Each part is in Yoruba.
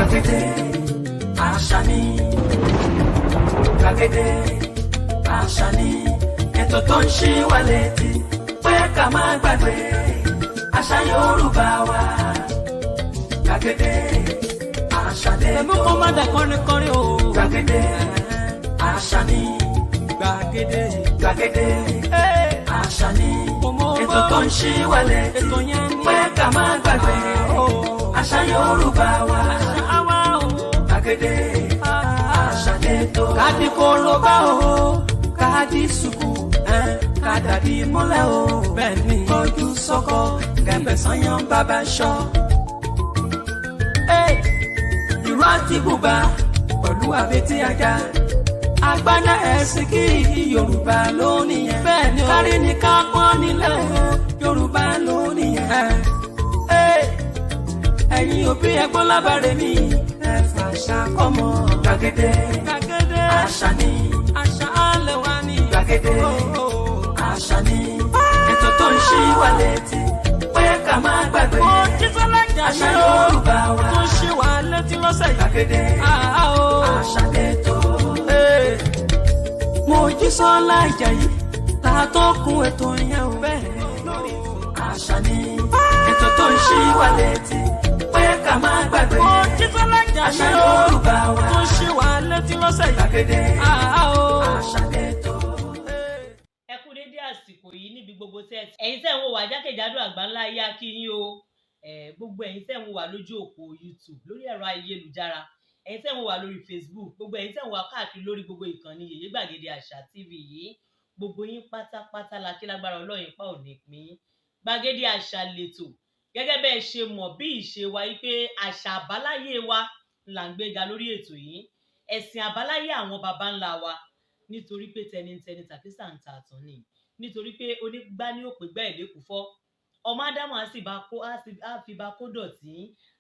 gbàgede àṣà ni, gbàgede àṣà ni, ètò tó ń ṣí wa létí pé ká má gbàgbé àṣà Yorùbá wa. Gbàgede àṣà ni, ẹ̀mú kọ́ má dà kọrin o. gbàgede àṣà ni, gbàgede gbàgede àṣà ni, ètò tó ń ṣí wa létí pé ká má gbàgbé àṣà Yorùbá wa. Gbàgede àṣà lẹ́tọ̀. Kadi koroba o, kadi suku, kadadi mọ́lẹ̀ o. Bẹ́ẹ̀ni ojú sọ́kọ, kẹ̀mbẹ̀ sanyàn bàbá ṣọ́. Ìró àti bùbá pẹ̀lú àbètí ajá. Agbádá ẹ̀sìn kí Yorùbá lónìí yẹn. Bẹ́ẹ̀ni o, kárí ni ká pọ́n nílẹ̀ o, Yorùbá lónìí yẹn. Ẹ̀yin òbí ẹ̀gbọ́n lábàárẹ̀ mi, ẹ fàṣà kọ́mọ. Gbàgede àṣà ni, àṣà alẹ́ wa ni. gbàgede àṣà ni, ètò tó ń ṣí wa létí pé ká má gbàgbé àṣà Yorùbá wa. tó ṣí wa létí lọ́sẹ̀ yìí. Gbàgede àṣà lẹ́tọ̀. Mojísọ́lá Ìjàyí ta tó kún ètò yẹn ò bẹ́ẹ̀ lórí. Àṣà ni, ètò tó ń ṣí wa létí pé ká má gbàgbé Mojísọ́lá Ìjàyí àṣà Yorùbá wa. tó ṣí wa létí lọ́sẹ̀ yìí. Gbàgede àṣà lẹ́tọ̀. Ẹ kú dédé àsìkò yìí níbi gbogbo ẹ̀yin tẹ́ ń wò wá jákèjádò àgbáńlá ayé a kí yín o. Gbogbo ẹ̀yin tẹ́ ń wò wá lójú òpó YouTube lórí ẹ̀rọ ayélujára, ẹ̀yin tẹ́ ń wò wá lórí Facebook, gbogbo ẹ̀yin tẹ́ ń wò wá káàkiri lórí gbogbo ìkànnì Yèyé Gbàgede Àṣà TV yìí, gbogbo yín pátápátá la kí lágbára Ọlọ́run pa ò ní pín. Gbàgede Àṣà lètò gẹ́gẹ́ bẹ́ẹ̀ ṣe mọ̀ bí ìṣe wa yìí pé àṣà àbáláyé wa là ń gbéga lórí ètò yìí, ẹ̀sìn àbáláyé àwọn baba ńlá wa, nítorí pé tẹnitẹni tàkísà ń ta àtàn ni, nítorí pé onígbá ní òpè gbá ìlékù fọ́, ọmọ ádámù á fi bá kó dọ̀tí.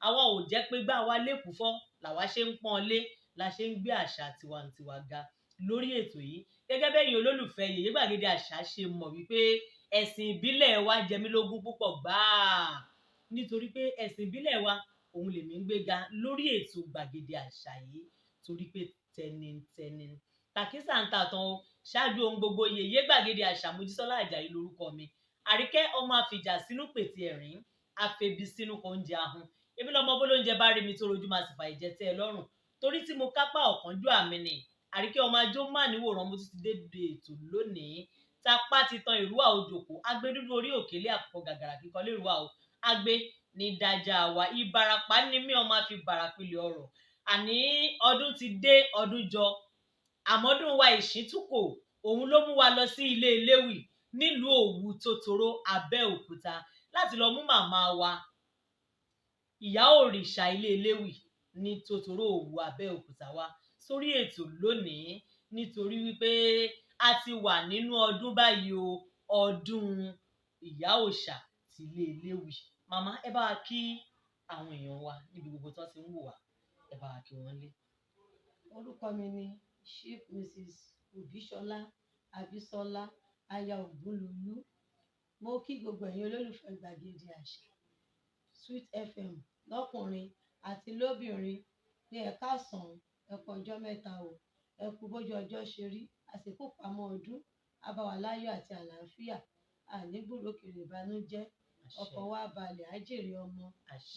Àwa ò jẹ́ pé gbá wa lékù fọ́ làwa ṣe ń pọ́n lé, la ṣe ń gbé àṣà tiwantiwa ga lórí ètò yìí. Gẹ́gẹ́ bẹ́yìn olólùfẹ́ Yèyé Gbàgede Àṣà ṣe mọ̀ wípé ẹ̀sìn ìbílẹ̀ wa jẹ mí lógún púpọ̀ gbáà, nítorí pé ẹ̀sìn ìbílẹ̀ wa òun lèmi ń gbéga lórí ètò Gbàgede Àṣà yìí, torí pé tẹnitẹni tàkísà ń tàtàn o. Ṣáájú ohun gbogbo, Yèyé Gbàgede Àṣà Mojísọ́lá Ìjàyí lórúkọ mi. Àríkẹ́ ọmọ àfìjà sínú pètè ẹ̀rín, àfẹ̀bí sínú oúnjẹ ahun. Èmi lọmọ bó lóúnjẹ bá rí mi tó rojú máa sì fà ìjẹ tẹ́ ẹ lọ́rùn, torí tí mo kápá ọ̀kánjú àmì ni. Àríkẹ́ ọmọ ajó má níwòrán mo ti dédé ètò lónìí. Tapá ti tan ìrúwà òjòkó, agbé dúdú orí òkèlè àpò gàgàrà kíkọ lérúwà o. Agbé ní dájà wa, Ìbàràpá ní mí ọmọ àfi bàràpìlẹ̀ ọ̀rọ̀. Àní ọdún ti dé ọdún jọ, àmọ́dún wa ìṣítúkò òun ló mú wa lọ sí ilé Eléwì nílùú Òwu Tòtòrò Abẹ́òkúta láti lọ mú màmá wa ìyá òrìṣà ilé Eléwì ní Tòtòrò Òwu Abẹ́òkúta wa sórí ètò lónìí, nítorí wípé a ti wà nínú ọdún báyìí o, ọdún ìyá òòṣà ti ilé Eléwì. Màmá ẹ bá wa kí àwọn èèyàn wa níbi gbogbo tó ti ń wò wá, ẹ bá wa kí wọ́n lé. Orúkọ mi ni Chief Mrs. Òbíṣọlá Abísọ́lá aya Ògúnlolú. Mo kí gbogbo ẹ̀yin olólùfẹ́ Gbàgede Àṣà Sweet FM lọ́kùnrin àti lóbìnrin ní ẹ káàsán, ẹ kú ọjọ́ mẹ́ta o, ẹ kú bójú ọjọ́ ṣe rí, àsìkò pamọ́ ọdún abáwa láyọ̀ àti àlàáfíà, ànígbòrókèrè ìbànújẹ́, ọkàn wa balẹ̀, á jèrè ọmọ,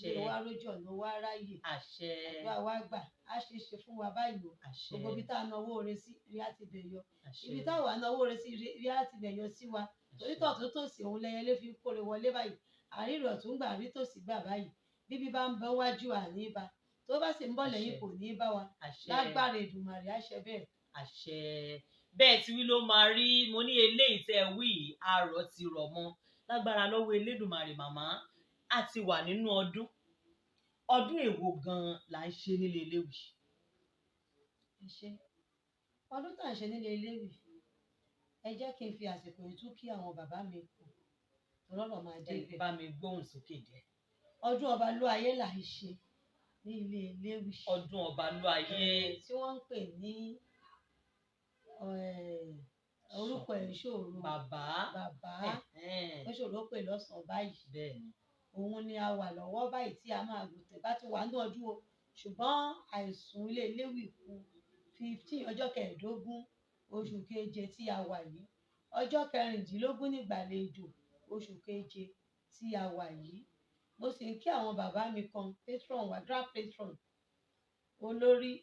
ilé wa rójú ọ̀nà wa ráyè, àdúrà wa gbà, á ṣe é ṣe fún wa báyìí o. Gbogbo ibi tá a náwó ore sí rí á ti bẹ̀ yọ, ibi táwa náwó ore sí rí á ti bẹ̀ yọ sí wa, torí tọ̀tún tòsì òun lẹyẹlé fi ń kórè wọlé báyìí, àrírò ọ̀tún gbà rí tòsì gbà báyìí. Bíbí bá ń bẹ wájú àní bá, tó bá sì ń bọ̀ lẹ́yìn kò ní bá wa, lágbára Èdùmàrè àṣẹ bẹ́ẹ̀. Àṣẹ bẹ́ẹ̀ tí wí ló máa rí. Mo ní eléyìí tẹ́ wí àárọ̀ ti rọ̀ mọ́ lágbára lọ́wọ́ Elédùmarè. Màmá a ti wà nínú ọdún èwo gan là ń ṣe nílé Eléwì? Ọdún tá à ń ṣe nílé Eléwì, ẹ jẹ́ kí n fi àsìkò yìí tún kí àwọn bàbá mi kù lọ́rọ̀ máa dé ibẹ̀. Bá mi gbóhùn sókè díẹ̀. Ọdún Obaluaye là ń ṣe ní ilé Eléwì. Ọdún Obaluaye tí wọ́n ń pè ní orúkọ ẹ̀ ṣòro bàbá ó ṣòro pè lọ́sàn-án báyìí. Bẹ́ẹ̀ni. Òun ni a wà lọ́wọ́ báyìí tí a máa gùn tẹ̀ bá ti wà ní ọdún o, ṣùgbọ́n àìsùn ilé léwì kù 15 ọjọ́ kẹẹ̀ẹ́dógún oṣù keje tí a wà yìí, ọjọ́ kẹrìndínlógún nígbàlejò oṣù keje tí a wà yìí. Mo sì ń kí àwọn bàbá mi kan patron wa grand patron olórí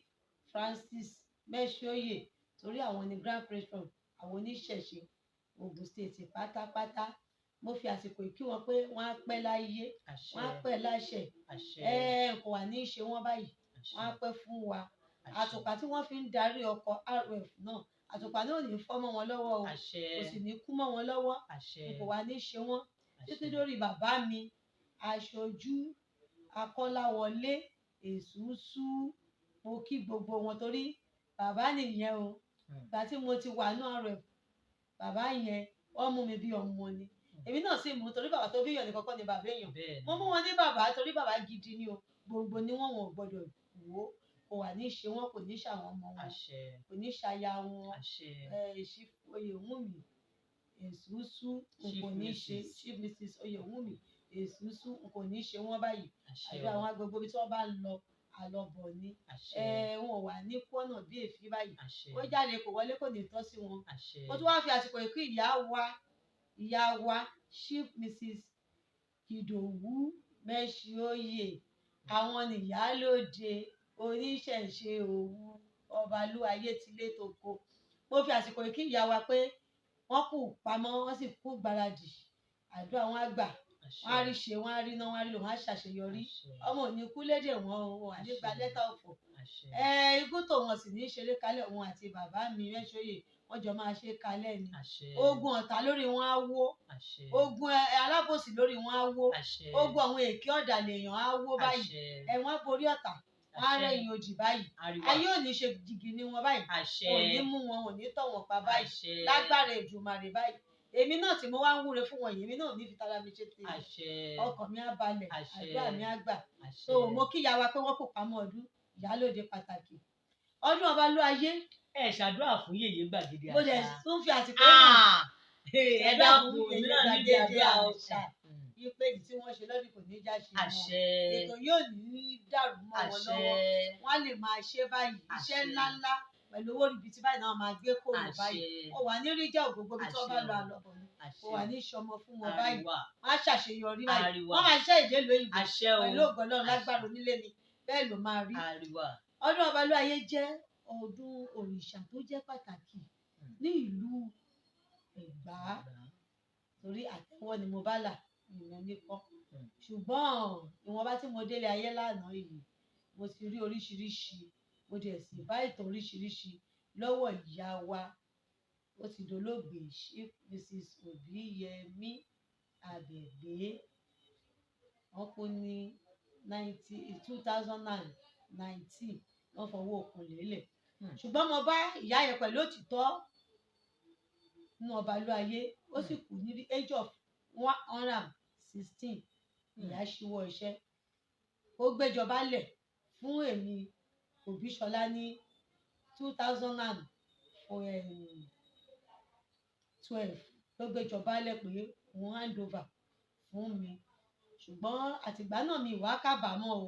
Francis Mẹ́ṣíọ́yè torí àwọn ni grand patron àwọn oníṣẹ̀ṣe Ògùn state pátápátá. Mo fi àsìkò kí wọn pé wọ́n á pẹ́ láyé, wọ́n á pẹ́ láṣẹ, kò wà ní í ṣe wọ́n báyìí, wọ́n á pẹ́ fún wa. Àtùpà tí wọ́n fi ń darí ọkọ̀ RF náà, àtùpà náà ò ní fọ́ mọ́ wọn lọ́wọ́ o, kò sì ní kú mọ́ wọn lọ́wọ́, kò wà ní í ṣe wọ́n. Títí lórí bàbá mi aṣojú Akọ́láwọlé Èsúsú, mo kí gbogbo wọn torí bàbá nìyẹn o. Ìgbà tí mo ti wà ní RF, bàbá yẹn wọ́n mú mi bí ọmọ ni, èmi náà sì mú torí bàbá tó bí èèyàn nìkan kọ́ ni bàbá èèyàn. Mo mú wọn ní bàbá torí bàbá gidi ni o, gbogbo ni wọn ò gbọdọ̀ wò, kò wà ní í ṣe wọn, kò ní í ṣàwọn ọmọ wọn, kò ní í ṣaya wọn. Oyèwùnmí Èsúsú kò ní í ṣe Chief Mrs. Oyèwùnmí Èsúsú kò ní í ṣe wọn báyìí. Àbí àwọn agbègbè tí wọ́n bá ń lọ àlọ́bọ̀ ni, wọn ò wà ní kọ́nà bí èéfín báyìí, ó jáde kò wọlé kò ní tọ́ sí wọn. Mo tún wá fi àsìkò ìkú ìyá wa Chief Mrs. Ìdòwú Mẹ́ṣíọ́yè, àwọn nìyálóde oníṣẹ̀ṣe Òwu Ọbaluaye tilé toko. Mo fi àsìkò ìkí ìyá wa pé wọ́n kú pamọ́, wọ́n sì kú gbáradì, àdúrà wọn á gbà, wọ́n á rí ṣe, wọ́n á rí ná, wọ́n á rí lò, wọ́n á ṣàṣeyọrí. Ọmọ ò ní kú lédè wọn o, wà ní gba lẹ́tà ọ̀fọ̀. Ikú tó wọn sì ní ṣeré kalẹ̀, òun àti bàbá mi Mẹ́ṣíọ́yè wọ́n jọ máa ṣe kalẹ̀ ni. Ogun ọ̀tá lórí wọn á wó, ogun alábòsí lórí wọn á wó, ogun àwọn èké ọ̀dàlẹ̀ èèyàn á wó báyìí. Wọ́n á borí ọ̀tá, wọ́n á rẹ̀yìn òdì báyìí. Ayé ò ní ṣe jìgì ní wọn báyìí, kò ní mú wọn, ò ní tọ̀ wọn pa báyìí, lágbára Èdùmàrè báyìí. Èmi náà tí mo wá ń wúre fún wọn yìí, èmi náà ò ní fi tara mi ṣe tèmi, ọkàn mi á balẹ̀, àdúrà mi á gbà. So mo kí ìyá wa pé wọ́n kò pamọ́ ọdún ìyálóde pàtàkì ọdún Ọbaluaye. Ẹ ṣàdúrà fún yèyé gbàgede àṣà. Mo dẹ̀ tún fi àsìkò náà ẹ dákun èmi náà níbi àdúrà àṣà wípé èyí tí wọ́n ṣe lọ́dún kò ní já ṣe wọn, ètò yóò ní dàrú mọ́ wọn lọ́wọ́, wọ́n á lè máa ṣe báyìí iṣẹ́ ńláńlá pẹ̀lú owó ribiti báyìí náà máa gbé kòrò báyìí. Ó wà ní rí jẹ́ ògbógbó bí tí wọ́n bá lọ àlọ́bọ̀ ni, ó wà ní ìṣọmọ fún wọn báyìí, wọ́n á ṣàṣeyọrí báyìí, wọ́n máa ṣiṣẹ́ ìdélò ìbò pẹ̀lú ògo Ọlọ́run lágbára onílé ni bẹ́ẹ̀ ló máa rí. Ọdún Ọbaluaye jẹ́ ọdún òrìṣà tó jẹ́ pàtàkì ní ìlú Ẹ̀gbá torí àtẹ́wọ́ ni mo bá là ìyẹn nípọ́, ṣùgbọ́n ìwọ̀nba tí mo délé ayé lánàá yìí mo ti rí oríṣiríṣi, mo dẹ̀ sì bá ìtàn oríṣiríṣi lọ́wọ́ ìyá wa, ó ti dolóògbé Chief Mrs. Obiyemi Abẹ̀gbé, wọ́n kú ní 2019 wọ́n fọwọ́ òkun lélẹ̀. Ṣùgbọ́n mo bá ìyá yẹn pẹ̀lú òtítọ́ nínú Ọbaluaye, ó sì kú ní the age of 116. Ìyá ṣíwọ́ iṣẹ́, ó gbéjọba lẹ̀ fún èmi Òbíṣọlá ní 2012 ló gbéjọba lẹ̀ pé òun hand over fún mi. Ṣùgbọ́n àtìgbà náà mi ìwà kábàámọ̀ o,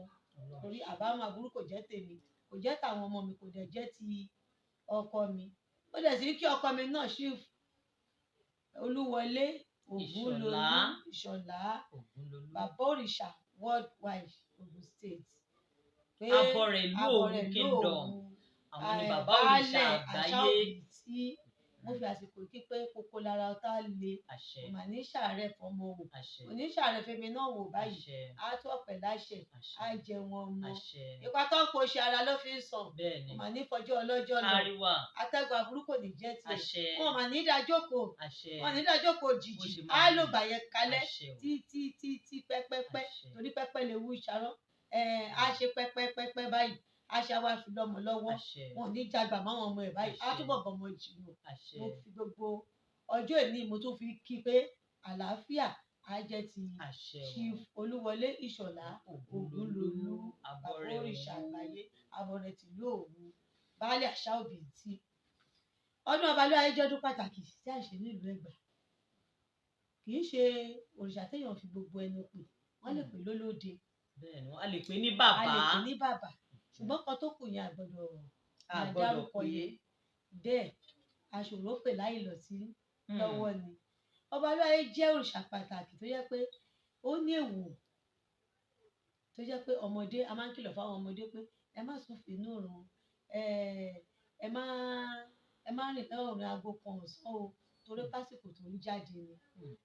torí àbámọ̀ aburú kò jẹ́ tèmi, kò jẹ́ tàwọn ọmọ mi, kò dẹ̀ jẹ́ ti ọkọ mi. Ó dẹ̀ sì kí ọkọ mi náà Chief Olúwọlé Ògúnlolú Ìṣọ̀lá bàbá òrìṣà worldwide Ògùn state, abọrẹ̀ ìlú Òwu kingdom, àwọn ni bàbá òrìṣà àgbáyé. Mo fi àsìkò kí pé kókó lára ọ̀tá le, mà ní sàárẹ̀ fọmọ wò, òní sàárẹ̀ fẹmi náà wò báyìí, á tó ọ̀pẹ̀ láṣẹ, á jẹ wọn mọ. Ipa tó ń poṣe ara ló fi ń sàn, mà ní fọjọ́ ọlọ́jọ́ lọ, atẹ́gùn aburú kò ní jẹ́ tiẹ̀, wọn mà ní dájókòó, wọn ní dájókòó jìjì, á lò gbàyẹ kalẹ̀ tí pẹ́pẹ́pẹ́, torí pẹ́pẹ́ lè wú ìṣàrọ̀, á ṣe pẹ́pẹ́pẹ́pẹ́ báyìí, aṣa wa fi lọ́mọ lọ́wọ́, wọn ò ní jagbà máwọn ọmọ ẹ̀ báyìí, á túbọ̀ bọ̀mọ jìnnà. Mo fi gbogbo ọjọ́ ìní mo tún fi kí pé àlàáfíà á jẹ́ ti Chief Olúwọlé Ìṣọ̀lá Ògúnlolú bàbá òrìṣà àgbáyé, abọrẹ̀ tìlú Òwu, baálé àṣà Òbìtì. Ọdún Ọbaluaye jẹ́ ọdún pàtàkì tí à ń ṣe nílùú Ẹ̀gbá, kì í ṣe òrìṣà téèyàn fi gbogbo ẹnu pè, wọ́n lè pè lólóde, a lè pè ní bàbá, ṣùgbọ́n kan tó kù yẹn àgbọ́dọ̀ máa àgbọ́dọ̀ dárúkọ pé yẹn bẹ́ẹ̀ aṣòro pè láì lọ sí lọ́wọ́ ni. Ọbaluaye jẹ́ òrìṣà pàtàkì tó yẹ pé ó ní èèwọ̀ tó jẹ́ pé ọmọdé a máa ń kìlọ̀ fáwọn ọmọdé pé ẹ má sùn fínú òrùn ẹ má rìn lọ́rùn aago kan ọ̀sán o torí pásìkò tó ń jáde ni.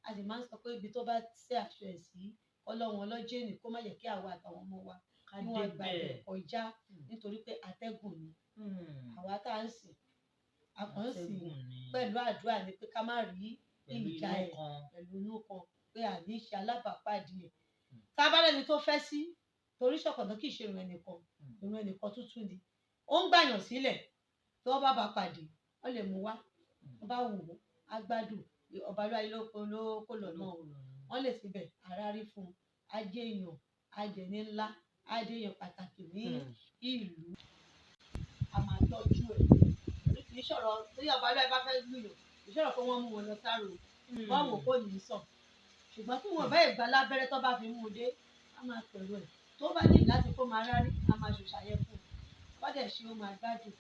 A sì máa ń sọ pé ibi tó bá ṣe aṣọ ẹ̀ sí ọlọ́run ọlọ́jọ́ ènì kó má jẹ́ kí àwa àtàwọn ọmọ wa kí wọ́n gba ẹ̀ kọjá nítorí pé atẹ́gùn ni àwa tá à ń sìn a kàn ń sìn pẹ̀lú àdúrà ni pé ká má rí ìjà ẹ̀ pẹ̀lú inú kan pé àní ṣe alábàápàdé ẹ̀ tá a bá lẹ́ni tó fẹ́ sí torí ṣọ̀kọ̀tọ̀ kì í ṣe ìrìn ẹnìkan tútù ni ó ń gbàyàn sílẹ̀ tí wọ́n bá pàdé wọ́n lè mú wá wọ́n bá wù ú á gbádùn Ọbaluaye ló kó lọ náà wọ́n lè síbẹ̀ àrárí fún un ajé èèyàn ajẹni ńlá ajé èèyàn pàtàkì ní ìlú a máa tọ́jú ẹ̀ kì í ṣọ̀rọ̀ tí Ọbaluaye bá fẹ́ lùyàn kì í ṣọ̀rọ̀ pé wọ́n mú wọn lọ sáró wọ́n wò kó ní sàn ṣùgbọ́n tí wọ́n bá ìgbà lábẹ́rẹ́ tó bá fi mú un dé a máa pẹ̀lú ẹ̀ tó bá ní láti kó máa rárí a máa ṣòṣàyẹ fún un wọ́n dẹ̀ ṣe ó máa gbádùn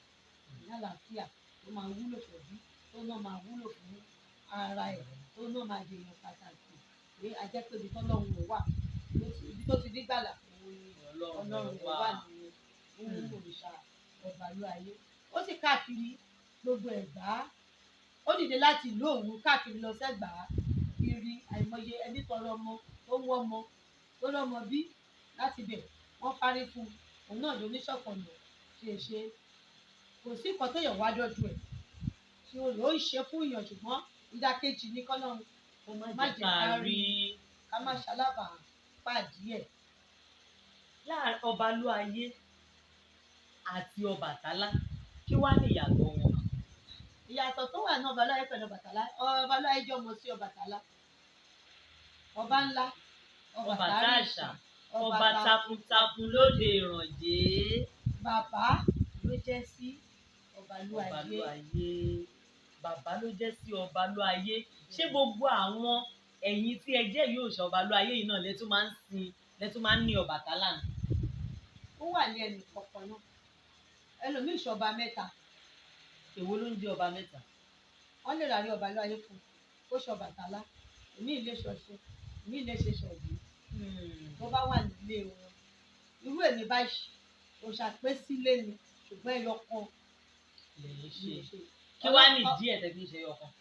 ní àlàáfíà tó máa wúlò fẹ̀bí tó náà máa wúlò fún ara ẹ̀ tó náà máa dèèyàn pàtàkì pé a jẹ́ pé ibi tọ́lọ́run rẹ̀ wà ibi tó ti dígbàlà ọlọ́run rẹ̀ wà nínú òrìṣà Ọbaluaye ó sì káàkiri gbogbo Ẹ̀gbá ó dìde láti ìlú Òwu káàkiri lọ sẹ́gbàá kiri àìmọye ẹni tọrọ ọmọ tó ń wọ́mọ tó lọ́mọ bí láti bẹ̀ wọ́n parí fún òun náà lóníṣọ̀kànlọ̀ ṣe kò sí nǹkan tó yàn wá dọ́jú ẹ̀ tí o lò ó ṣe fún èèyàn ṣùgbọ́n ìdákejì ní kọ́lọ́run kò má jẹ́ ká rí ká má ṣalábàá pàdé ẹ̀. láàrin Ọbaluaye àti Ọbàtálá kí wàá ní ìyàtọ̀ wọn. ìyàtọ̀ tó wà ní Ọbaluaye pẹ̀lú Ọbàtálá Ọbaluaye jẹ́ ọmọ sí Ọbàtálá ọba ńlá ọba táàṣà ọba takuntakun lóde ìrànjẹ́. bàbá ló jẹ́ sí Ọbaluaye. Bàbá ló jẹ́ sí Ọbaluaye. Ṣé gbogbo àwọn ẹ̀yin tí ẹ jẹ́ yóò ṣe Ọbaluaye yìí náà lẹ́tún máa ń ní Ọbàtálá ni. ó wà ní ẹnì kọ̀ọ̀kan náà ẹlòmíì ṣọba mẹ́ta. èwo ló ń jẹ́ ọba mẹ́ta. wọ́n lè rárí Ọbaluaye fún ó ṣe Ọbàtálá èmi ilé ṣọṣẹ èmi ilé ṣe ṣọ̀gbìn tó bá wà nílé wọn irú èmi báyìí òṣàpé sílé ni ṣùgbọ́n ẹyọ kan lè ṣe kí wàá ní díẹ̀ tẹ́bí ṣe ẹyọ kan.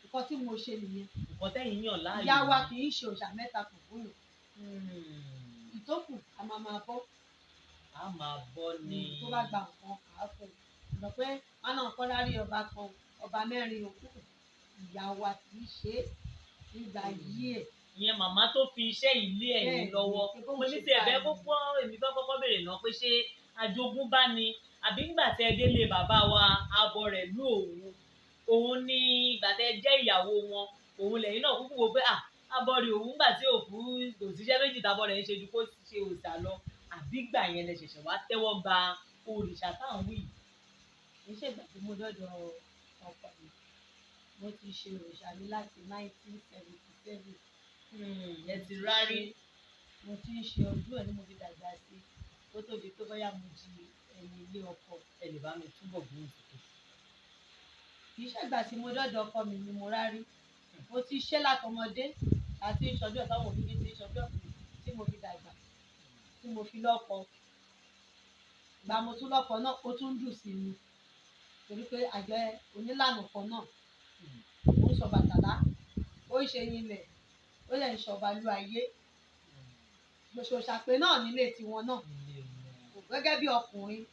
nǹkan tí mo ṣe nìyẹn. nǹkan tẹ́yìn yàn láàyò. ìyá wa kì í ṣe òṣà mẹ́ta kò fúnyàn. ìtókù a máa bọ́. a máa bọ́ ni. tó bá gba nǹkan kà á fún un lọ pé wọn náà kọ́ lárí ọba kan ọba mẹ́rin òkú ìyá wa kì í ṣe é nígbà yí ẹ̀. ìyẹn màmá tó fi iṣẹ́ ilé ẹ̀yìn lọ́wọ́ mo ní tí ẹ̀fẹ́ púpọ̀ èmi fẹ́ kọ́kọ́ béèrè náà pé ṣé àjogúnbá ni àbí ńgbà tẹ́ délé bàbá wa abọ rẹ̀ lú òun ní ìgbà tẹ́ jẹ́ ìyàwó wọn òun lẹ́yìn náà kúkú wo pé abọ rẹ̀ òun ńgbà tí òkú kò síṣẹ́ méjì tábọ̀ rẹ̀ ń ṣe ju kó ṣe òòṣà lọ àbí gbà yẹn lẹ ṣẹ̀ṣẹ̀ wá tẹ́wọ́ gba òrìṣà táwọn wí. iṣẹ́ ìgbà tí mo dọ́dọ̀ ọkọ mi mo ti ṣe òrìṣà mi láti 1977. ẹ ti rárí. mo ti ń ṣe ọdún ẹ̀ ní mo fi dàgbà sí kó tó di pé bóyá mo di ẹ̀yìn ilé ọkọ. ẹ lè bá mi túbọ̀ gbóhùn sókè. kì í ṣègbà tí mo dọ́dọ̀ ọkọ mi ni mo rárí mo ti ṣe látọmọdé àti ìṣọdún ẹ̀ táwọn òbí mi ti ṣọdún ọ̀pẹ tí mo fi dàgbà tí mo fi lọ́kọ ìgbà mo tún lọ́kọ náà ó tún dùn sí mi torí pé àjọ onílànà kan náà ó ń sọ Ọbàtálá ó ń ṣe ilẹ̀ ó lè ń ṣe Ọbaluaye gbòṣòṣàpè náà nílé tiwọn náà gẹ́gẹ́ bí ọkùnrin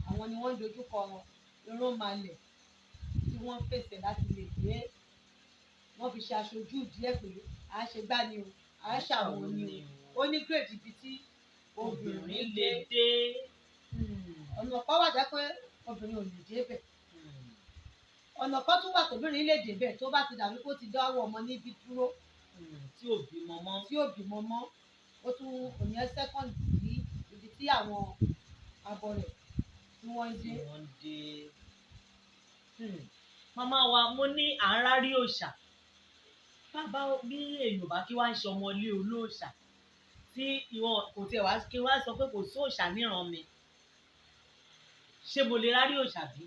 àwọn ni wọ́n ń dojúkọ irun malẹ̀ tí wọ́n ń pèsè láti lè gbé wọ́n fi ṣe aṣojú díẹ̀ pé à á ṣe gbá ni o à á ṣàwọn ni o ó ní gírèdì ibi tí obìnrin lè dé ọ̀nà kan wà jẹ́ pé obìnrin ò lè débẹ̀ ọ̀nà kan tún wà tóbìnrin lè débẹ̀ tó bá ti dàbí kó ti dáwọ́ ọmọ níbi dúró tí ò bímọ mọ́ ó tún òní ẹ sẹ́kọ̀ndì sí ibi tí àwọn abọ rẹ̀ tí wọ́n ń dé. màmá wa mo ní à ń rárí òòṣà bàbá bí èèyàn bá kí wá ń ṣe ọmọ ilé olóòṣà tí ìwọ̀n kò tiẹ̀ wá kí wá sọ pé kò sí òòṣà níran mi ṣé mo lè rárí òòṣà bí?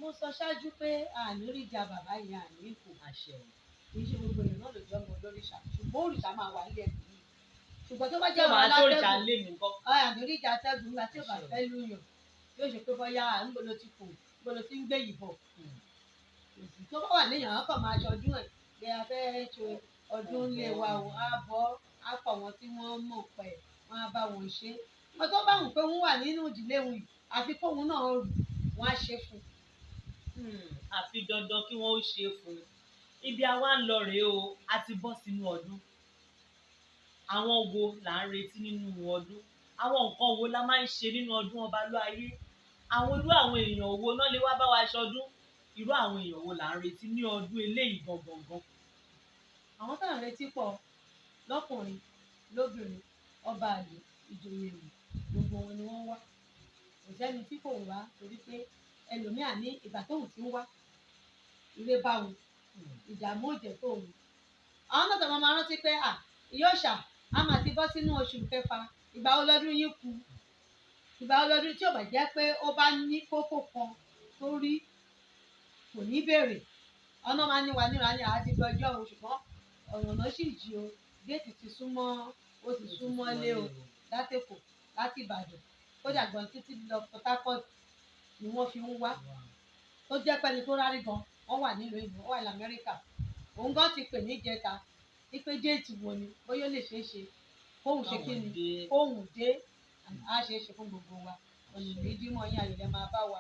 mo sọ ṣáájú pé àní oríjà bàbá yìí àní ipò àṣẹ kì í ṣe gbogbo èèyàn náà ló jẹ́ ọmọ olóríṣà ṣùgbọ́n òrìṣà máa wà nílẹ̀ yìí ṣùgbọ́n tó bá tí jẹ́ ò bá ọ̀rọ̀ tó òrìṣà alátẹ́gùn lé mi nǹkan. àní oríjà atẹ́gùn nígbà tí ò bá fẹ́ lùyàn yóò ṣe pé bóyá níbo ló ti kù níbo ló ti ń gbé ìbọn tó bá wà léèyàn á kàn máa ṣọdún ẹ̀ pé a fẹ́ ṣe ọdún ilé wa ò á bọ́ á pọ̀ wọn tí wọ́n mọ̀ pẹ̀ wọ́n á bá wọn ṣe wọn tó bá wù pé wọ́n wà nínú ìdílé wọn yìí àfi kóun náà rù wọ́n á ṣe fún un. àfi dandan kí wọ́n ó ṣe fún un. Ibi àwa ń lọ rèé o, a ti bọ́ sínú ọdún. Àwọn wo là ń retí nínú ọdún? Àwọn nǹkan wo la máa ń ṣe nínú ọdún Ọbalúayé? Irú àwọn èèyàn wo náà lè wá bá wa ṣọdún? Irú àwọn èèyàn wo là ń retí ní ọdún eléyìí gangan? àwọn tá à ń retí pọ̀ lọ́kùnrin lóbìnrin ọba àlè ìjòyè ìlú gbogbo wọn ni wọ́n wá kò sẹ́ni tí kò wá torí pé ẹlòmíà ní ìgbà tóun ti ń wá ire bá wọn ìdààmú òjẹ tóun àwọn náà tọmọ máa rántí pé ìyá òòṣà a máa ti bọ́ sínú oṣù kẹfà ìgbà wo lọ́dún yín kù ìgbà wo lọ́dún tí ò bá jẹ́ pé ó bá ní kókó kan tó rí kò ní béèrè ọ̀nà máa ní wa níra ní àti gbọ́jọ́ o ṣùgbọ́n ọ̀nà náà sì jì o géètì ti súnmọ́ ó ti súnmọ́ lé o látẹ̀kọ̀ láti Ìbàdàn kódà gan títí lọ Port Harcourt ni wọ́n fi ń wá tó jẹ́ pẹ́ni tó rárí gan wọ́n wà nílùú ìlú wọ́n wà ní Amẹ́ríkà òun gan ti pè ní ìjẹta wípé géètì wo ni bóyá ó lè ṣeé ṣe kóhùn ṣe kí ni kóhùn dé á ṣeé ṣe fún gbogbo wa ọ̀nà ìdímọ̀ yín ayọ̀lẹ̀ máa bá wa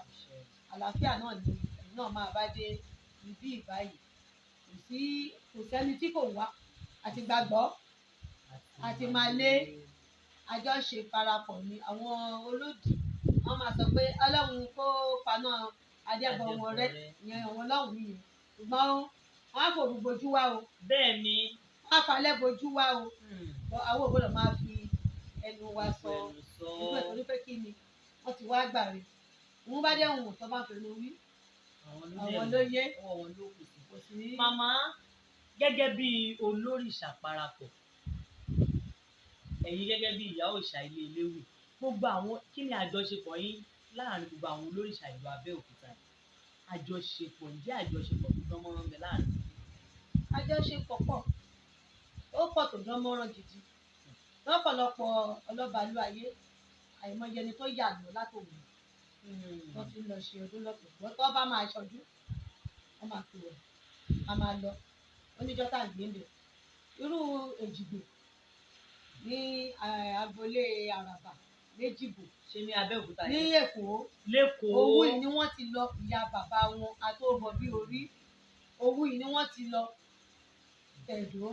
àlàáfíà náà ni ẹ̀yin náà máa bá dé ibi ìbáyìí kò sẹ́ni tí kò wá àti gbàgbọ́ àti máa lé àjọṣe parapọ̀ ni àwọn olódì wọ́n máa sọ pé Ọlọ́run kó paná adébọ̀ wọn rẹ́ ìyẹn àwọn Ọlọ́run yìí ṣùgbọ́n wọ́n á fòrú bojú wá o bẹ́ẹ̀ ni wọ́n á falẹ̀ bojú wá o àwọn ò gbọ́dọ̀ máa fi ẹnu wa sọ nígbà tó ní pé kí ni wọ́n ti wá gbàre òun bá dé òun tó bá fẹnu wí àwọn ló yé kò sí. Màmá gẹ́gẹ́ bí olórìṣà parapọ̀ ẹ̀yin gẹ́gẹ́ bí ìyá òòṣà ilé Eléwì gbogbo àwọn kí ni àjọṣepọ̀ yín láàrin gbogbo àwọn olórìṣà ìlú Abẹ́òkúta àjọṣepọ̀ ǹjẹ́ àjọṣepọ̀ tó dán mọ́rán bẹ láàrin? àjọṣepọ̀ pọ̀ ó pọ̀ tó dán mọ́rán gidi lọ́pọ̀lọpọ̀ Ọlọ́balúayé àìmọye ẹni tó yà lọ látòun wọ́n ti lọ ṣe ọdún lọ́pọ̀ tó bá máa ṣọdún wọ́n máa pè wọ́n a máa lọ oníjọ́ tá à ń gbé ń bẹ̀ irú Èjìgbò ní agboolé Àràbà l'Éjìgbò ṣe ní Abẹ́òkúta ní Èkó lẹ́kọ̀ọ́ Òwu yìí ni wọ́n ti lọ ìyá bàbá wọn àtòbọ̀ bí orí Òwu yìí ni wọ́n ti lọ Tẹ̀dó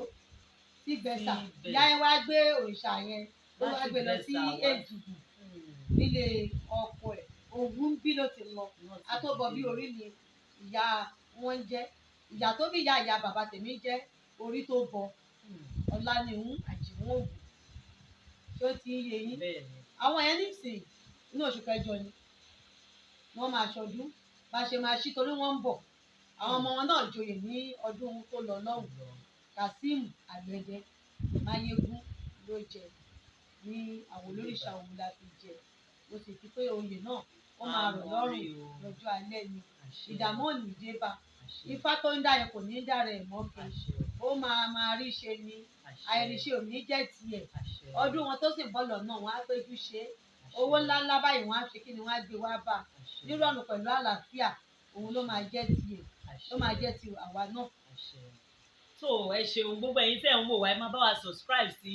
sí Gbẹ̀sà ìyá yẹn wá gbé òrìṣà yẹn ó wá gbé lọ sí Èjìgbò nílé ọkọ ẹ̀ Òwu ń bí ló ti lọ àtòbọ̀ bí orí ni ìyá wọn ń jẹ́ ìyá tó bí ìyá bàbá tèmi jẹ́ orí tó bọ Ọláníhun Àjìwọ̀n Ògùn tí ó ti ń yé yín àwọn yẹn nísìnyí inú oṣù kẹjọ ni wọ́n máa ṣọdún bá ṣe máa ṣí torí wọ́n ń bọ̀ àwọn ọmọ wọn náà joyè ní ọdún tó lọ lọ́hùn Kazeem Àgbẹ̀dẹ Máyégún ló jẹ ní àwọn olórìṣà òun la fi jẹ mo sì fi pé oyè náà ó máa rọ̀ lọ́rùn lọ́jọ́ alẹ́ ni ìdààmú ò ní dé bá ifá tó ń dá yẹn kò ní í dára ẹ̀ mọ́ kí ó máa rí ṣe ni àìríṣe ò ní jẹ́ tiẹ̀ ọdún wọn tó sì bọ́ lọ́nà wọn á péjú ṣe owó ńláńlá báyìí wọn á fi kí ni wọn á gbé wá bá nírọ̀rùn pẹ̀lú àlàáfíà òun ló máa jẹ́ tiẹ̀ ló máa jẹ́ ti àwa náà. So ẹ ṣeun gbogbo ẹ̀yin tẹ́ ń wò wá ẹ máa bá wa subscribe sí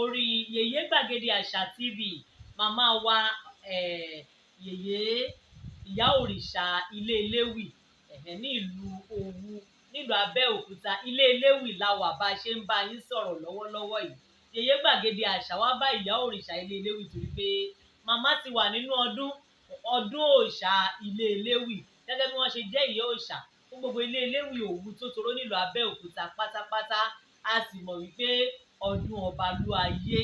orí Yèyé Gbàgede Àṣà TV màmá wa Yèyé ìyá òrìṣà ilé Eléwì ní ìlú Òwu nílùú Abẹ́òkúta ilé Eléwì la wà bá a ṣe ń bá yín sọ̀rọ̀ lọ́wọ́lọ́wọ́ yìí Yèyé Gbàgede Àṣà wá bá ìyá òrìṣà ilé Eléwì torí pé màmá ti wà nínú ọdún òòṣà ilé Eléwì gẹ́gẹ́ bí wọ́n ṣe jẹ́ ìyá òòṣà fún gbogbo ilé Eléwì Òwu tó toró nílùú Abẹ́òkúta pátápátá a sì mọ̀ wípé ọdún Ọbalúayé